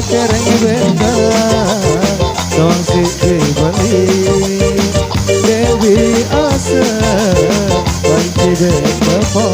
kereng bentang sawang siki bali Dewi asa panci depo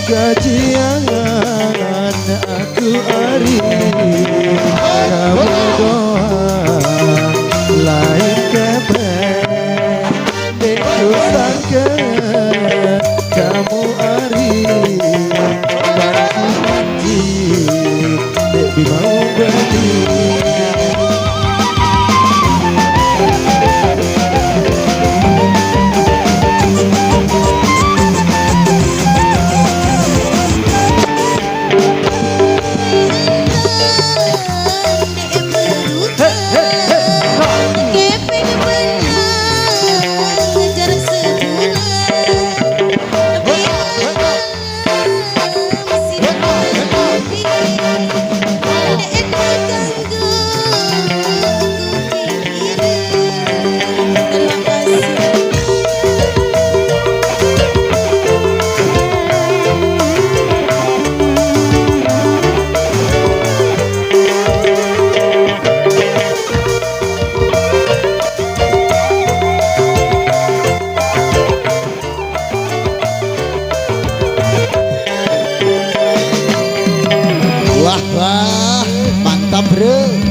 gajian aku ari kamu doa lain kebek aku sangka kamu ari janji baby mau berdiri Wah, mantap bro.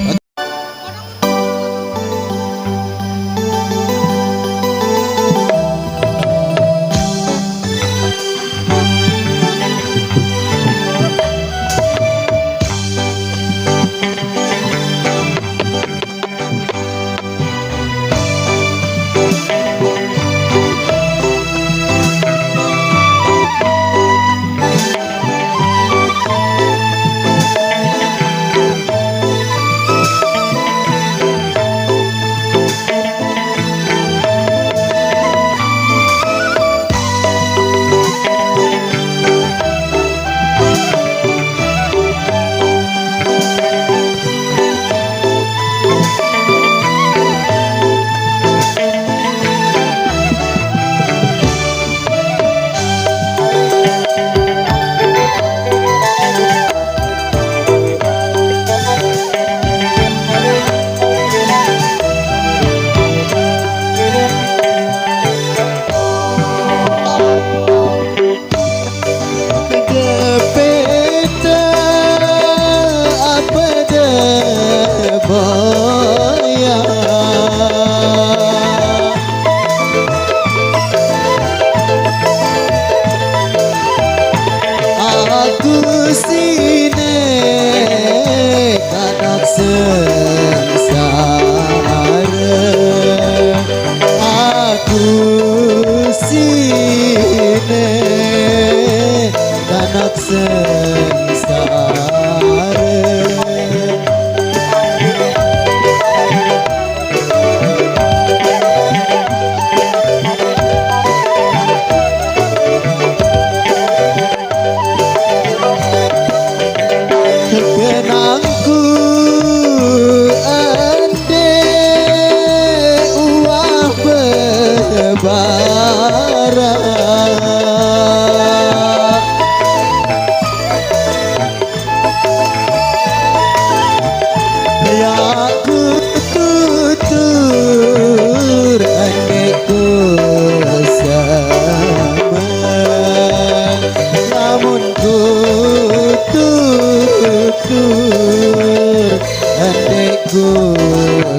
tutur adekku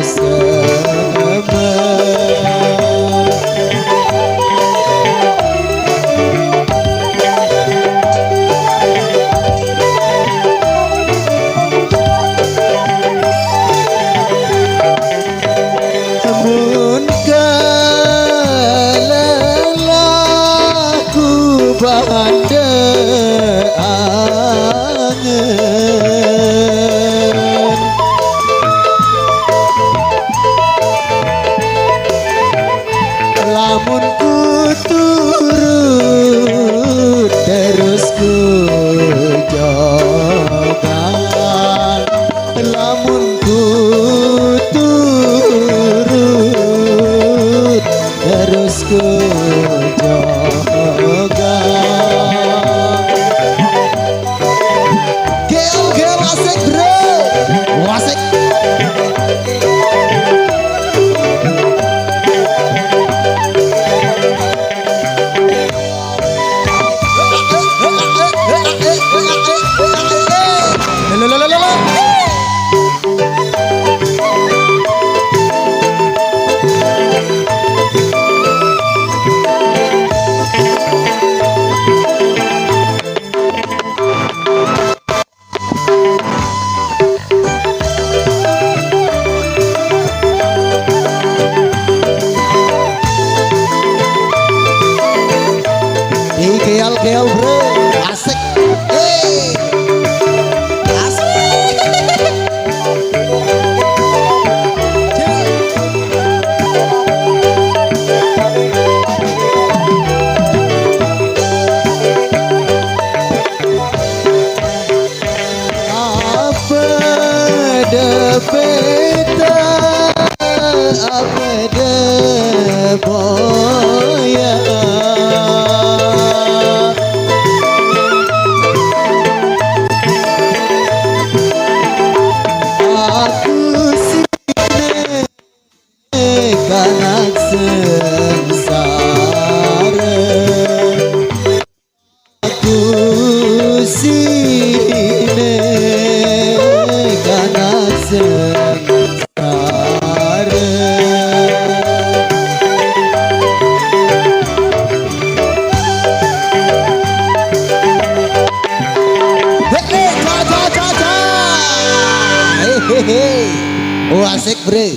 sayang lamun ku turut terus ku jaga. Gel asik bro, asik. Keal bro, asik. Asik. Apa de peta, apa de boya. Kanak sengsara, aku sini kanak sengsara. Hehehe, oh asik bre.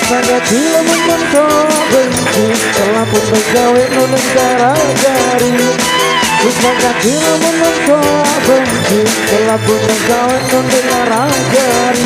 Saga dia menonton benci telah pun bergawe nonton cara jari. Saga dia menonton benci telah pun bergawe nonton cara jari.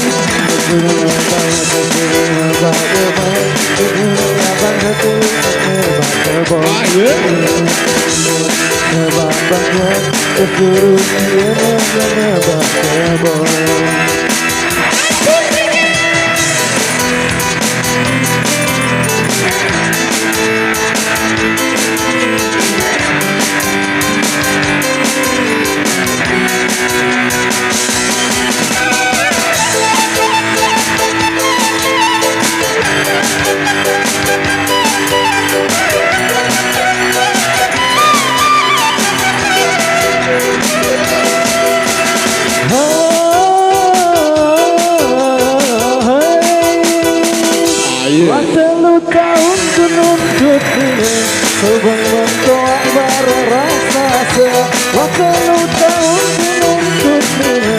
Selalu tahun menuntut ini Sebang mentoak bara rasa se Selalu tahun menuntut ini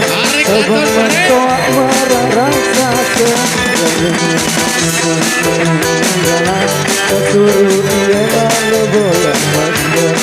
Sebang mentoak bara rasa se Kesuruh dia lalu boleh masuk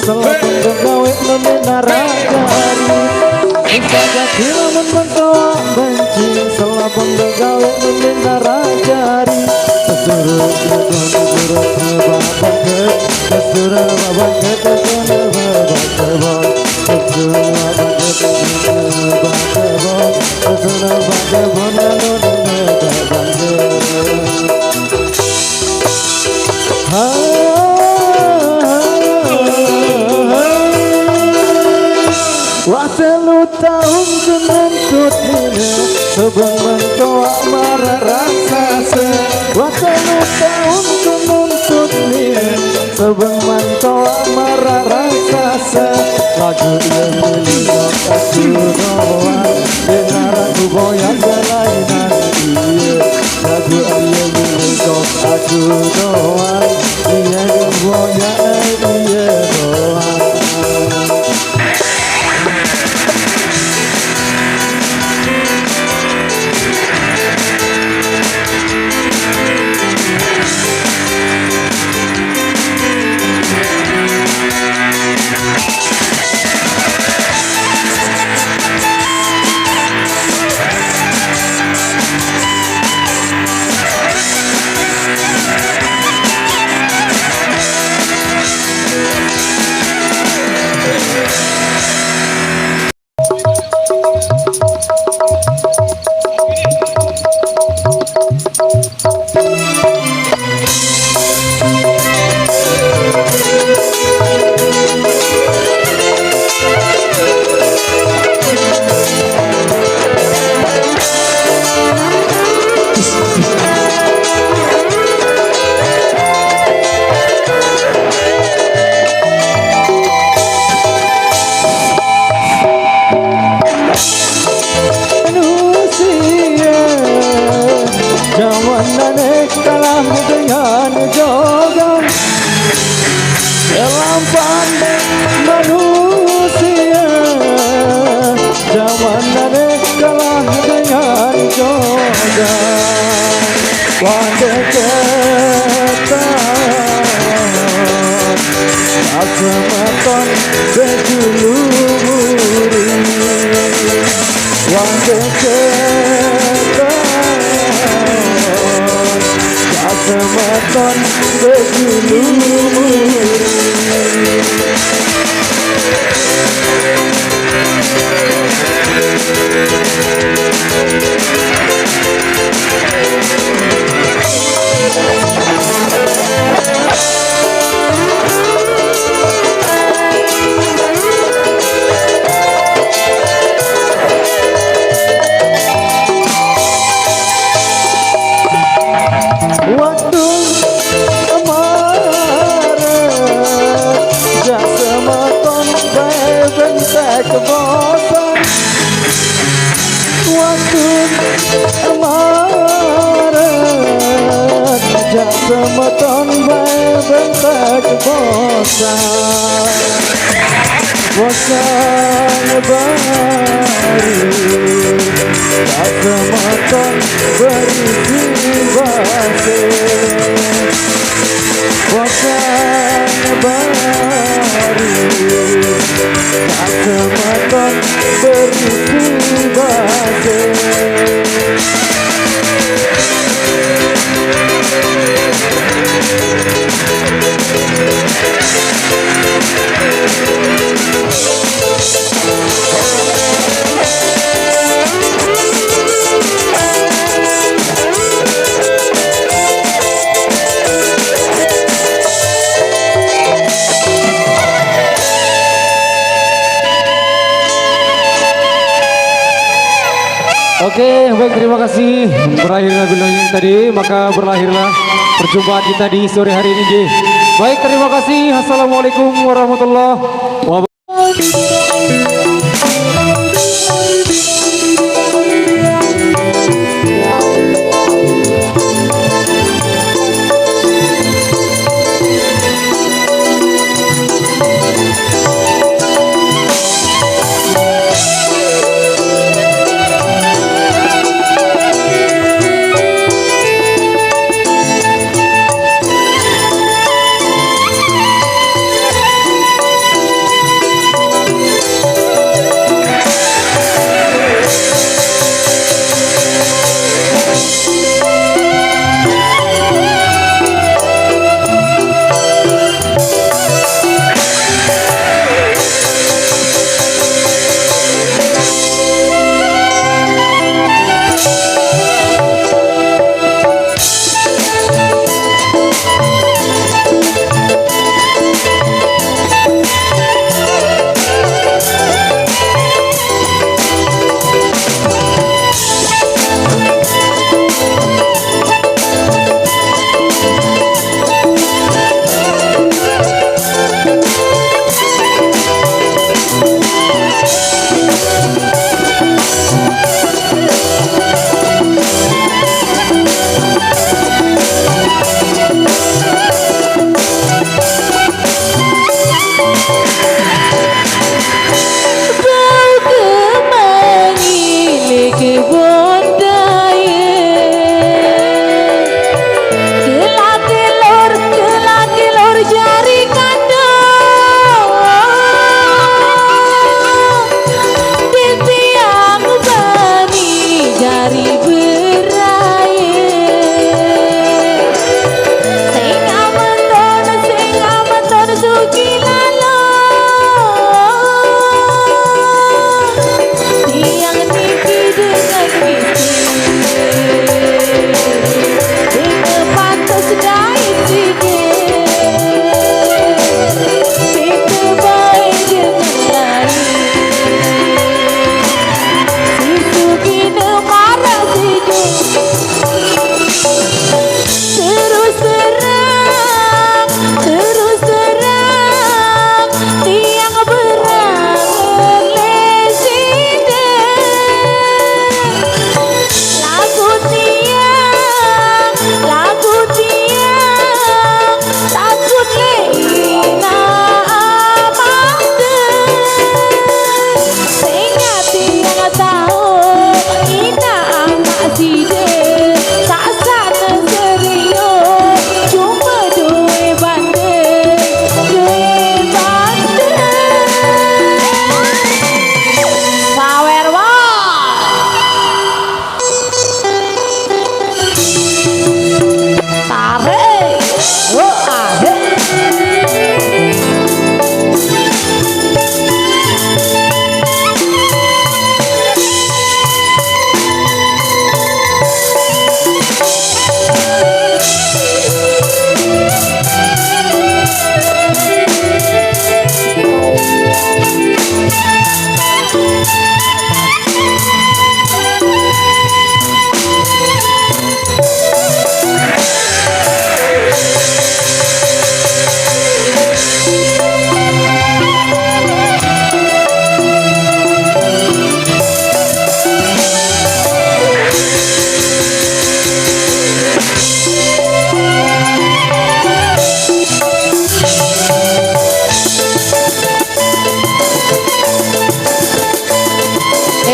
Salah penggawe nonton rajari Saja kira menonton benci Salah penggawe nonton rajari Kesuruh kesuruh kebabaket Kesuruh babaket Kesuruh babaket Kesuruh babaket Kesuruh babaket Kesuruh Waselu tahun menuntut ini Sebang mentoak marah rasa se Waselu tahun menuntut ini Sebang mentoak marah rasa se Lagu yang melihat aku doang Dengar aku boyak kelainan iya Lagu yang melihat aku doang Iya yang boyak iya doang Asematon bejuluri Wande keton Asematon bejuluri bosan baru tak semakan berisi basi bosan baru tak semakan berisi basi. Oke, baik, terima kasih. Berakhirlah bilangnya tadi, maka berlahirlah perjumpaan kita di sore hari ini, J. Baik, terima kasih. Assalamualaikum warahmatullahi wabarakatuh.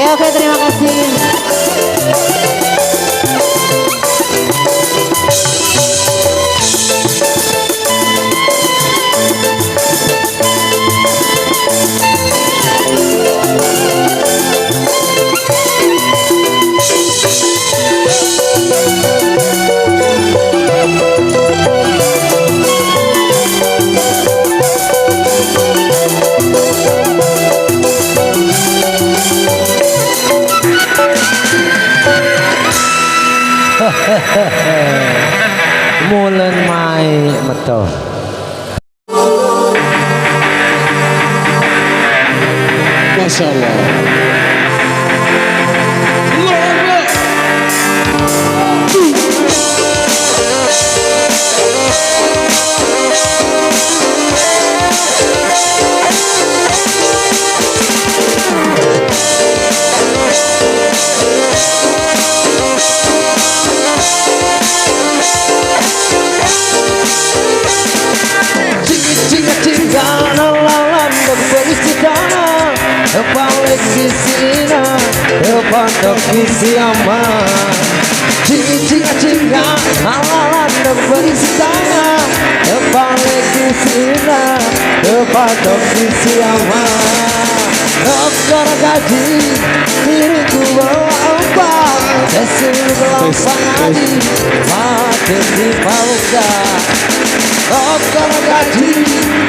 Oke, terima kasih. Mulen mai meto. Masya Allah. Sisina pondok isi aman cinga halalan berisi tangan balik sisina pondok isi aman dokter gaji diriku bawa obat hasil gelombang adi mati di pauga dokter gaji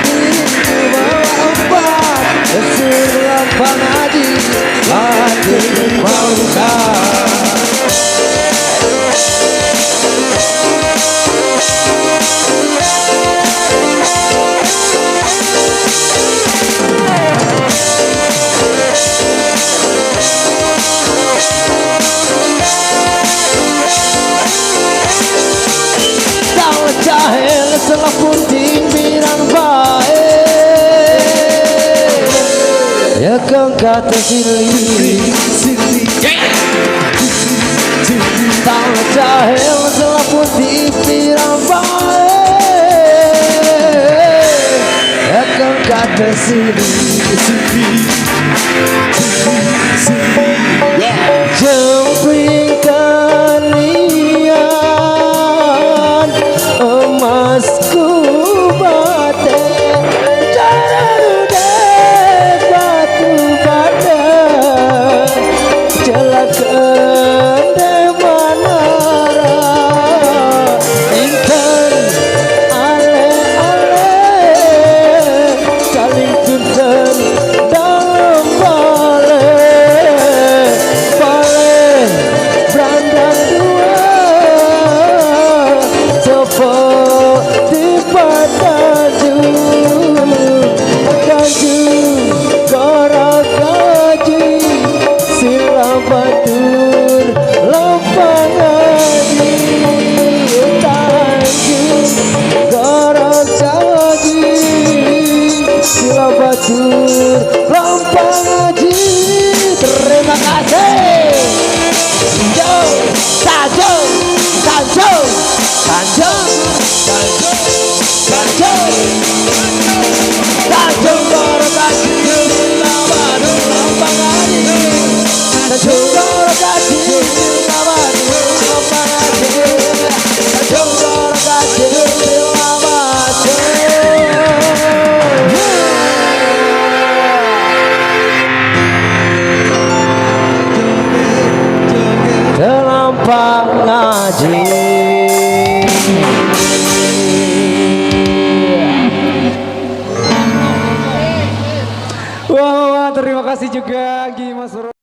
diriku bawa obat hasil gelombang adi mati di pauga. Jahil selapun timbiran baik ya kang kata silih tahu jahil selapun timbiran baik ya kang kata silih jemping kalian emasku bate cara batu bata jelakan de manara intan ale saling tuntan dalam bale berandang dua seperti pataju korak gaji sila batur lempang haji tanjung korak gaji sila batur lempang haji. Terima kasih. Tanjung Tanjung Tanjung Tanjung Tanjung Tanjung Gorokasi Lawadu Lampangani Tanjung Gorokasi Lawadu Lampangani Tanjung Gorokasi Lawadu. Terlampang ngaji. Wah, terima kasih juga Gi Mas Bro.